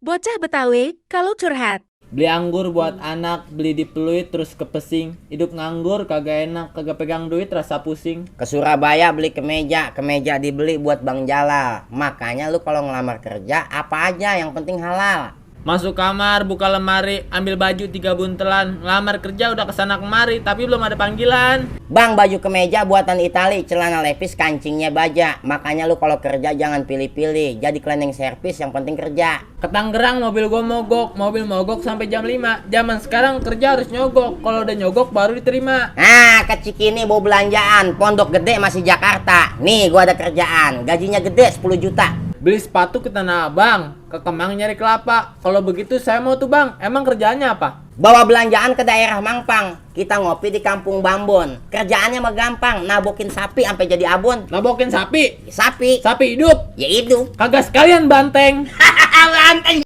Bocah Betawi, kalau curhat. Beli anggur buat anak, beli di Pluit terus ke Pesing. Hidup nganggur kagak enak, kagak pegang duit rasa pusing. Ke Surabaya beli kemeja dibeli buat Bang Jalal. Makanya lu kalau ngelamar kerja apa aja yang penting halal. Masuk kamar, buka lemari, ambil baju 3 buntelan. Ngelamar kerja udah kesana kemari, tapi belum ada panggilan. Bang, baju kemeja buatan Itali, celana levis, kancingnya baja. Makanya lu kalau kerja jangan pilih-pilih, jadi cleaning service yang penting kerja. Ke Tangerang mobil gua mogok sampai jam 5. Zaman sekarang kerja harus nyogok, kalau udah nyogok baru diterima. Nah, ke Cikini bawa belanjaan, Pondok Gede masih Jakarta. Nih, gua ada kerjaan, gajinya gede 10 juta. Beli sepatu ke Tanah Abang, ke Kemang nyari kelapa. Kalau begitu saya mau tuh bang, emang kerjaannya apa? Bawa belanjaan ke daerah Mangpang. Kita ngopi di Kampung Bambun. Kerjaannya mah gampang, nabokin sapi sampai jadi abon. Nabokin sapi? Sapi Sapi hidup? ya hidup. Kagak sekalian banteng. Banteng.